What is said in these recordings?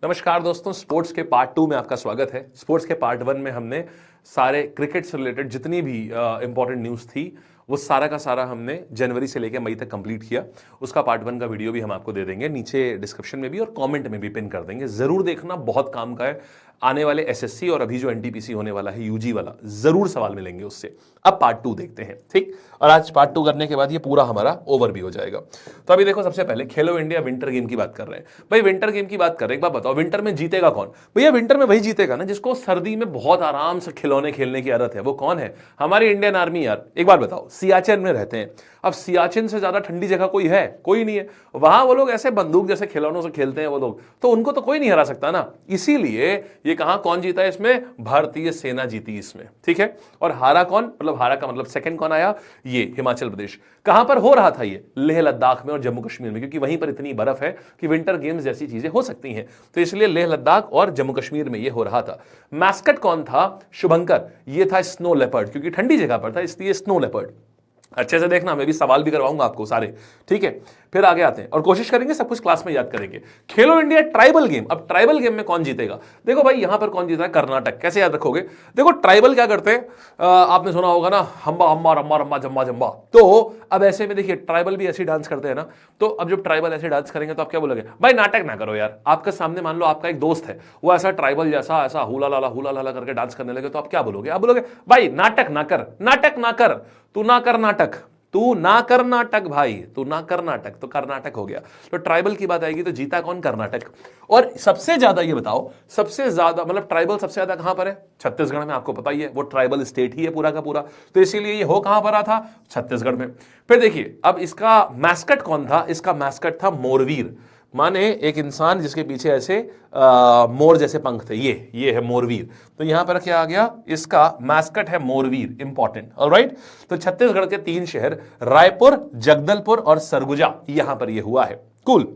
नमस्कार दोस्तों, स्पोर्ट्स के पार्ट 2 में आपका स्वागत है। स्पोर्ट्स के पार्ट 1 में हमने सारे क्रिकेट से रिलेटेड जितनी भी इंपॉर्टेंट न्यूज़ थी वो सारा का सारा हमने जनवरी से लेकर मई तक कंप्लीट किया। उसका पार्ट 1 का वीडियो भी हम आपको दे देंगे, नीचे डिस्क्रिप्शन में भी और कमेंट में भी पिन कर देंगे। जरूर देखना, बहुत काम का है। आने वाले एसएससी और अभी जो एनटीपीसी होने वाला है यूजी वाला, जरूर सवाल मिलेंगे उससे। अब पार्ट 2 देखते हैं, ठीक। और आज पार्ट 2 करने के बाद ये पूरा हमारा ओवर भी हो जाएगा। तो अभी देखो, सबसे पहले खेलो इंडिया विंटर गेम की बात कर रहे हैं। भाई विंटर गेम की बात कर रहे हैं, एक बात बताओ, विंटर में जीतेगा कौन? भैया विंटर में वही जीतेगा ना जिसको सर्दी में बहुत आराम से खिलौने खेलने की आदत है। वो कौन है? हमारी इंडियन आर्मी यार। एक बात बताओ, सियाचिन में रहते हैं। अब सियाचिन से ज्यादा ठंडी जगह कोई है? कोई नहीं है। वहां वो लोग ऐसे बंदूक जैसे खिलौनों से खेलते हैं वो लोग, तो उनको तो कोई नहीं हरा सकता ना। इसीलिए ये कहां कौन जीता है? इसमें भारतीय सेना जीती इसमें, ठीक है। और हारा कौन? मतलब हारा का मतलब सेकंड कौन आया? ये हिमाचल प्रदेश। कहां पर हो रहा था ये? लेह लद्दाख में और जम्मू कश्मीर में, क्योंकि वहीं पर इतनी बर्फ है कि विंटर गेम्स जैसी चीजें हो सकती हैं। तो इसलिए लेह लद्दाख और जम्मू कश्मीर में ये हो रहा था। मैस्कट कौन था? शुभंकर। ये था स्नो लेपर्ड, क्योंकि ठंडी जगह पर था इसलिए स्नो लेपर्ड। अच्छे से देखना, मैं भी सवाल भी करवाऊंगा आपको सारे, ठीक है। फिर आगे आते हैं और कोशिश करेंगे सब कुछ क्लास में याद करेंगे। खेलो इंडिया ट्राइबल गेम। अब ट्राइबल गेम में कौन जीतेगा? देखो भाई, यहां पर कौन जीता है? कर्नाटक। कैसे याद रखोगे? देखो ट्राइबल क्या करते हैं, आपने सुना होगा ना, हम्बा हम्बा रम्बा रम्बा जम्बा जम्बा। तो अब ऐसे में देखिए, ट्राइबल भी ऐसे डांस करते हैं ना। तो अब जब ट्राइबल ऐसे डांस करेंगे तो आप क्या बोलोगे? भाई नाटक ना करो यार। आपके सामने मान लो आपका एक दोस्त है, वो ऐसा ट्राइबल जैसा ऐसा हुला लाला करके डांस करने लगे, तो आप क्या बोलोगे? आप बोलोगे भाई नाटक ना कर, नाटक ना कर, तू ना कर नाटक, तू ना कर्नाटक भाई, तू ना कर्नाटक। तो कर्नाटक हो गया। तो ट्राइबल की बात आएगी तो जीता कौन? कर्नाटक। और सबसे ज्यादा ये बताओ, सबसे ज्यादा मतलब ट्राइबल सबसे ज्यादा कहां पर है? छत्तीसगढ़ में। आपको पता ही है, वो ट्राइबल स्टेट ही है पूरा का पूरा। तो इसीलिए ये हो कहां पर रहा था? छत्तीसगढ़ में। फिर देखिए, अब इसका मैस्कट कौन था? इसका मैस्कट था मोरवीर, माने एक इंसान जिसके पीछे ऐसे मोर जैसे पंख थे। ये है मोरवीर। तो यहां पर क्या आ गया? इसका मैस्कट है मोरवीर, इंपॉर्टेंट। ऑलराइट। तो छत्तीसगढ़ के 3 शहर रायपुर, जगदलपुर और सरगुजा, यहां पर ये हुआ है। कूल।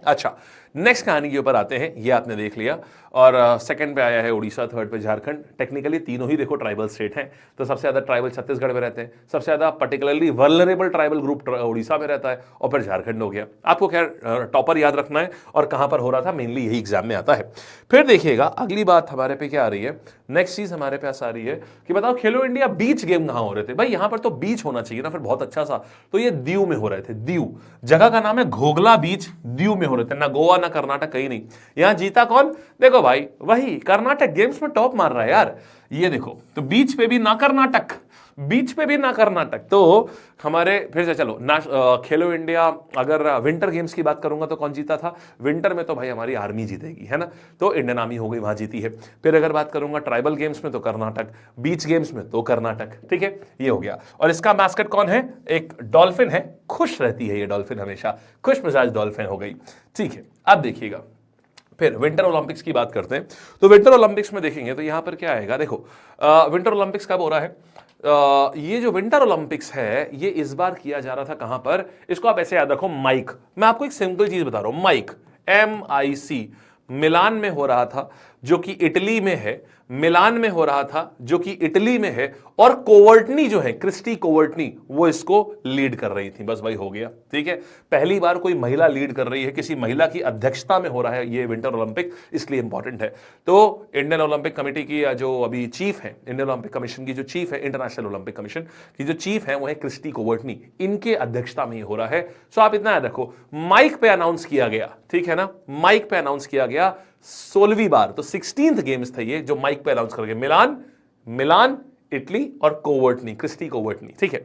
अच्छा, नेक्स्ट कहानी के ऊपर आते हैं। ये आपने देख लिया। और सेकंड पे आया है उड़ीसा, थर्ड पे झारखंड। टेक्निकली तीनों ही देखो ट्राइबल स्टेट हैं। तो सबसे ज्यादा ट्राइबल छत्तीसगढ़ में रहते हैं, सबसे ज्यादा particularly vulnerable tribal group Orissa में रहता है, और फिर झारखंड हो गया। आपको खैर टॉपर याद रखना है और कहां पर हो रहा था, मेनली यही एग्जाम में आता है। फिर देखिएगा अगली बात हमारे पे क्या आ रही है। नेक्स्ट चीज हमारे पास आ रही है कि बताओ खेलो इंडिया बीच गेम कहां हो रहे थे? भाई यहां पर तो बीच होना चाहिए ना फिर, बहुत अच्छा सा। तो ये दीव में हो रहे थे। दीव जगह का नाम है, घोगला बीच, दीव में हो रहे थे। ना गोवा ना कर्नाटक, कहीं नहीं। यहां जीता कौन? देखो भाई, वही कर्नाटक गेम्स में टॉप मार रहा है यार। ये देखो, तो बीच पे भी ना कर्नाटक, बीच पे भी ना कर्नाटक। तो हमारे फिर से चलो ना, खेलो इंडिया अगर विंटर गेम्स की बात करूंगा तो कौन जीता था? विंटर में तो भाई हमारी आर्मी जीतेगी, है ना। तो इंडियन आर्मी हो गई, वहां जीती है। फिर अगर बात करूंगा ट्राइबल गेम्स में तो कर्नाटक, बीच गेम्स में तो कर्नाटक, ठीक है। ये हो गया। और इसका मैस्कट कौन है? एक डॉल्फिन है। खुश रहती है ये डॉल्फिन, हमेशा खुश मिजाज डॉल्फिन हो गई, ठीक है। अब देखिएगा, फिर विंटर ओलंपिक्स की बात करते हैं। तो विंटर ओलंपिक्स में देखेंगे तो यहां पर क्या आएगा? देखो, विंटर ओलंपिक्स कब हो रहा है? ये जो विंटर ओलंपिक्स है ये इस बार किया जा रहा था कहां पर? इसको आप ऐसे याद रखो, माइक। मैं आपको एक सिंपल चीज बता रहा हूं, माइक, MIC, मिलान में हो रहा था, जो कि इटली में है। मिलान में हो रहा था, जो कि इटली में है। और कोवर्टनी जो है, क्रिस्टी कोवर्टनी, वो इसको लीड कर रही थी। बस भाई हो गया, ठीक है। पहली बार कोई महिला लीड कर रही है, किसी महिला की अध्यक्षता में हो रहा है ये विंटर ओलंपिक, इसलिए इंपॉर्टेंट है। तो इंडियन ओलंपिक कमेटी की जो अभी चीफ है, इंडियन ओलंपिक कमीशन की जो चीफ है, इंटरनेशनल ओलंपिक कमीशन की जो चीफ है वो है क्रिस्टी कोवर्टनी, इनके अध्यक्षता में हो रहा है। सो आप इतना याद रखो, माइक पे अनाउंस किया गया, ठीक है ना, माइक पे अनाउंस किया गया 16वीं बार। तो 16th गेम्स थे ये जो माइक पे अनाउंस कर गए। मिलान इटली और कोवर्टनी, क्रिस्टी कोवर्टनी, ठीक है।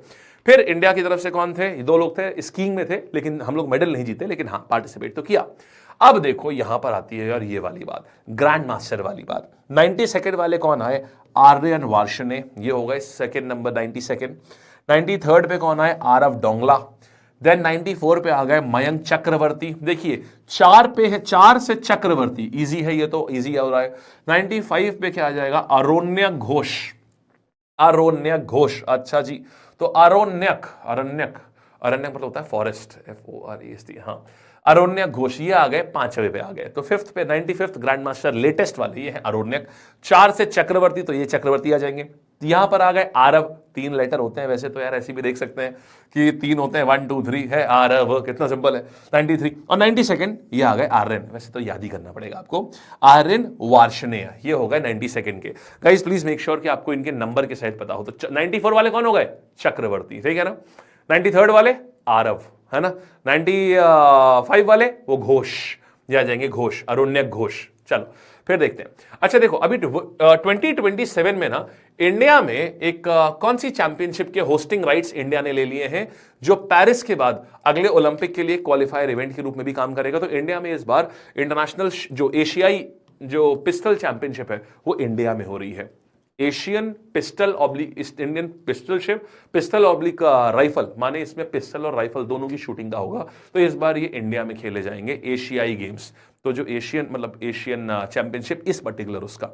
फिर इंडिया की तरफ से कौन थे? 2 लोग थे, स्कीइंग में थे, लेकिन हम लोग मेडल नहीं जीते, लेकिन हाँ पार्टिसिपेट तो किया। अब देखो यहां पर आती है यार ये वाली बात, ग्रैंड मास्टर वाली बात। 92nd वाले कौन आए? आर्यन वार्ष्णेय, ये हो गए सेकंड नंबर 92nd। 93rd पे कौन आए? आरव डोंगला। देन 94 पे आ गए मयंक चक्रवर्ती। देखिए 4 पे है, 4 से चक्रवर्ती, इजी है ये, तो इजी हो रहा है। 95 पे क्या आ जाएगा? अरोन्यक घोष, अरोन्यक घोष। अच्छा जी, तो अरोन्यक, अरण्यक, अरण्यक मतलब होता है फॉरेस्ट, FOREST, हाँ। अरोन्यक घोष ये आ गए 5वें पे आ गए। तो 5th पे 95th ग्रैंड मास्टर लेटेस्ट वाले ये है अरोन्यक। 4 से चक्रवर्ती, तो ये चक्रवर्ती आ जाएंगे। यहां पर आ गए आरव, 3 लेटर होते हैं वैसे तो यार, ऐसे भी देख सकते हैं कि 3 होते हैं, 1 2 3 है आरव, कितना सिंपल है। 93 और 92 ये आ गए आर्यन, वैसे तो याद ही करना पड़ेगा आपको, आर्यन वार्ष्णेय, ये हो गए 92 के। गाइस प्लीज मेक श्योर कि आपको इनके नंबर के साथ पता हो। तो 94 वाले कौन हो गए? चक्रवर्ती, ठीक है ना। 93 वाले आरव, है ना। 95 वाले वो घोष, या जाएंगे घोष, अरुण्यक घोष। चलो फिर देखते हैं। अच्छा देखो अभी 2027 में ना इंडिया में एक कौन सी चैंपियनशिप के होस्टिंग राइट्स इंडिया ने ले लिए हैं, जो पेरिस के बाद अगले ओलंपिक के लिए क्वालिफायर इवेंट के रूप में भी काम करेगा। तो इंडिया में इस बार इंटरनेशनल जो एशियाई जो पिस्टल चैंपियनशिप है वो इंडिया में हो रही है। एशियन पिस्टल ऑब्लिक इंडियन पिस्टलशिप, पिस्टल ऑब्लिक राइफल, माने इसमें पिस्टल और राइफल दोनों की शूटिंग का होगा। तो इस बार ये इंडिया में खेले जाएंगे एशियाई गेम्स। तो जो एशियन मतलब एशियन चैंपियनशिप इस पर्टिकुलर उसका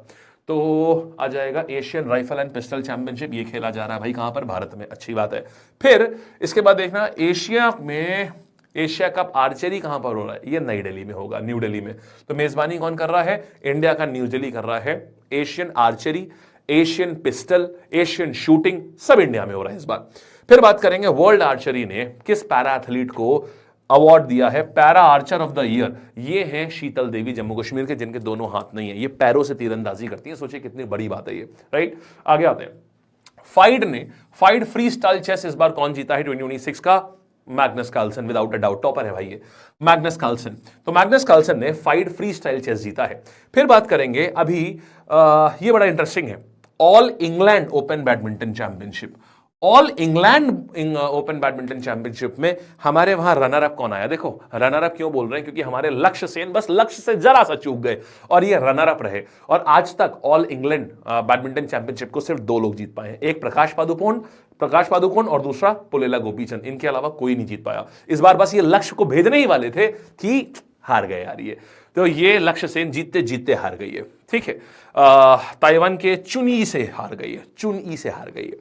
तो आ जाएगा Asian rifle and pistol championship, ये खेला जा रहा है भाई कहां पर? भारत में। अच्छी बात है। फिर इसके बाद देखना एशिया में एशिया कप आर्चरी कहां पर हो रहा है? ये नई दिल्ली में होगा, न्यू दिल्ली में। तो मेजबानी कौन कर रहा है? इंडिया का न्यू दिल्ली कर रहा है। Asian archery, Asian pistol, Asian shooting सब इंडिया में हो रहा है इस बार। फिर बात करेंगे वर्ल्ड आर्चरी ने किस पैरा एथलीट को अवार्ड दिया है para Archer of the year. ये है शीतल देवी, जम्मू कश्मीर के, जिनके दोनों हाथ नहीं है, ये पैरों से तीरंदाजी करती है। सोचिए कितनी बड़ी बात है ये, राइट। आगे आते हैं। फाइड फ्री स्टाइल चेस इस बार कौन जीता है 2026 का? Magnus Carlsen, without a doubt topper है भाई ये मैग्नस कार्लसन। तो मैग्नस कार्लसन ने फाइड फ्री स्टाइल चेस जीता है। फिर बात करेंगे अभी ये बड़ा इंटरेस्टिंग है, all England open badminton championship. All England open badminton championship में हमारे वहां रनर अप कौन आया? देखो रनर अप क्यों बोल रहे हैं, क्योंकि हमारे लक्ष्य सेन बस लक्ष्य से जरा सा चूक गए और ये रनर अप रहे। और आज तक ऑल इंग्लैंड बैडमिंटन चैंपियनशिप को सिर्फ 2 लोग जीत पाए हैं, एक प्रकाश पादुकोण और दूसरा पुलेला गोपीचंद। इनके अलावा कोई नहीं जीत पाया। इस बार बस ये लक्ष्य को भेजने ही वाले थे कि हार गए यार ये, तो ये लक्ष्य सेन जीतते जीतते हार गई है, ठीक है। ताइवान के चुनई से हार गई है।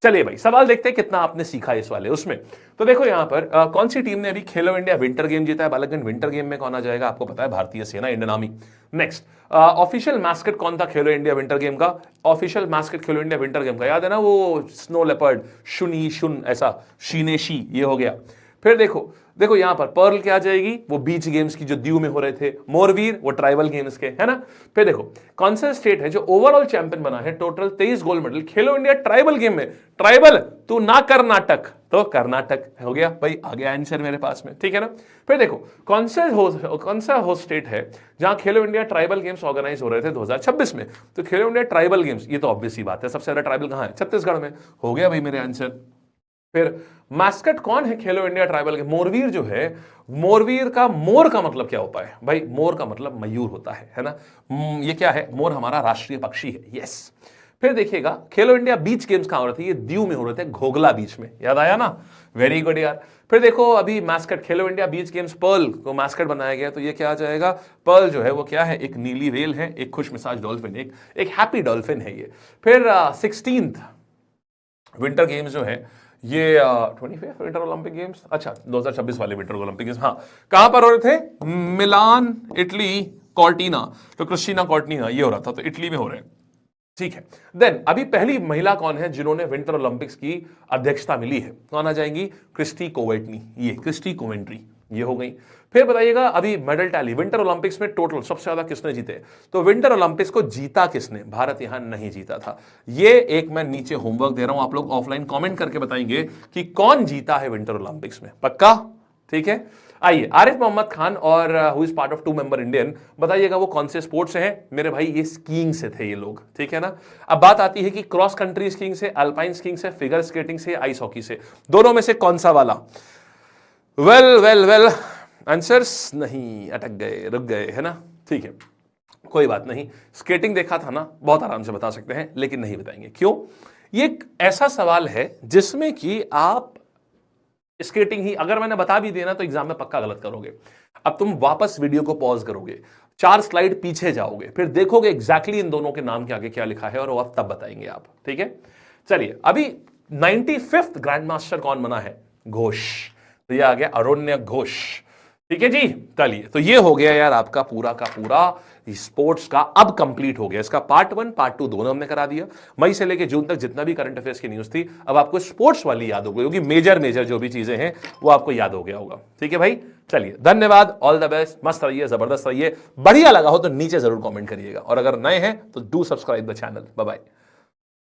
चलिए भाई सवाल देखते हैं कितना आपने सीखा इस वाले उसमें। तो देखो यहां पर कौन सी टीम ने अभी खेलो इंडिया विंटर गेम जीता है? बालकगंज विंटर गेम में कौन आ जाएगा आपको पता है? भारतीय सेना, Indian army. Next official mascot कौन था खेलो इंडिया विंटर गेम का? ऑफिशियल मैस्कट खेलो इंडिया विंटर गेम का याद है ना, वो स्नो लेपर्ड, शुन ऐसा शीनेशी, ये हो गया। फिर देखो यहां पर पर्ल क्या आ जाएगी? वो बीच गेम्स की जो दीव में हो रहे थे। मोरवीर वो ट्राइबल गेम्स के, है ना। फिर देखो कौन सा स्टेट है जो ओवरऑल चैंपियन बना है, टोटल 23 गोल्ड मेडल खेलो इंडिया ट्राइबल गेम में। ट्राइबल तू ना कर्नाटक, तो कर्नाटक हो गया भाई, आ गया आंसर मेरे पास में, ठीक है ना। फिर देखो कौन सा होस्ट स्टेट है जहां खेलो इंडिया ट्राइबल गेम्स ऑर्गेनाइज हो रहे थे 2026 में? तो खेलो इंडिया ट्राइबल गेम्स, ये तो ऑब्वियस ही बात है, सबसे ज्यादा ट्राइबल कहां है? छत्तीसगढ़ में। हो गया भाई मेरे आंसर। फिर मैस्कट कौन है खेलो इंडिया ट्राइबल के? मोरवीर जो है, मोरवीर का मोर का मतलब क्या होता है भाई? मोर का मतलब मयूर होता है ना। ये क्या है? मोर हमारा राष्ट्रीय पक्षी है, यस। फिर देखिएगा खेलो इंडिया बीच गेम्स कहां हो रहे थे? ये दीव में हो रहे थे, घोगला बीच में, याद आया ना। वेरी गुड यार। फिर देखो अभी मैस्कट खेलो इंडिया बीच गेम्स पर्ल को मैस्कट बनाया गया, तो ये क्या आ जाएगा? पर्ल जो है वो क्या है? एक नीली व्हेल है, एक खुश मिजाज डॉल्फिन, एक हैप्पी डॉल्फिन है ये। फिर 16th विंटर गेम्स जो है ये 25th विंटर ओलंपिक गेम्स, अच्छा 2026 वाले विंटर ओलंपिक गेम्स, हाँ कहां पर हो रहे थे? मिलान, इटली, कॉर्टिना। तो क्रिस्टीना कॉर्टिना ये हो रहा था, तो इटली में हो रहे हैं, ठीक है। देन अभी पहली महिला कौन है जिन्होंने विंटर ओलंपिक्स की अध्यक्षता मिली है? कौन आ जाएंगी? क्रिस्टी कोवेटनी, ये क्रिस्टी कोवेंट्री, ये हो गई। फिर बताइएगा अभी मेडल टैली विंटर ओलंपिक्स में टोटल सबसे ज्यादा किसने जीते? तो विंटर ओलंपिक्स को जीता किसने? भारत यहां नहीं जीता था। ये एक मैं नीचे होमवर्क दे रहा हूं, आप लोग ऑफलाइन कमेंट करके बताएंगे कि कौन जीता है विंटर ओलंपिक्स में, पक्का? ठीक है। आइए आरिफ मोहम्मद खान और who is part of 2 member Indian, बताइएगा वो कौन से स्पोर्ट्स से हैं? मेरे भाई ये स्कीइंग से थे ये लोग, ठीक है ना। अब बात आती है कि क्रॉस कंट्री स्कीइंग से, अल्पाइन स्कीइंग से, फिगर स्केटिंग से, आइस हॉकी से, दोनों में से कौन सा वाला? वेल आंसर्स नहीं, अटक गए, रुक गए, है ना। ठीक है कोई बात नहीं, स्केटिंग देखा था ना, बहुत आराम से बता सकते हैं, लेकिन नहीं बताएंगे। क्यों? ये एक ऐसा सवाल है जिसमें कि आप स्केटिंग ही अगर मैंने बता भी देना तो एग्जाम में पक्का गलत करोगे। अब तुम वापस वीडियो को पॉज करोगे, 4 स्लाइड पीछे जाओगे, फिर देखोगे एग्जैक्टली इन दोनों के नाम के आगे क्या लिखा है और वो तब बताएंगे आप, ठीक है। चलिए अभी 95th ग्रैंड मास्टर कौन बना है? घोष, तो ये आ गया अरुण्य घोष, ठीक है जी। चलिए, तो ये हो गया यार आपका पूरा का पूरा स्पोर्ट्स का अब कंप्लीट हो गया। इसका पार्ट 1 पार्ट 2 दोनों हमने करा दिया। मई से लेकर जून तक जितना भी करंट अफेयर्स की न्यूज थी अब आपको स्पोर्ट्स वाली याद हो गई होगी। मेजर मेजर जो भी चीजें हैं वो आपको याद हो गया होगा। ठीक है भाई, चलिए धन्यवाद, ऑल द बेस्ट, मस्त रहिए, जबरदस्त रहिए। बढ़िया लगा हो तो नीचे जरूर कॉमेंट करिएगा, और अगर नए हैं तो do subscribe the channel. Bye bye.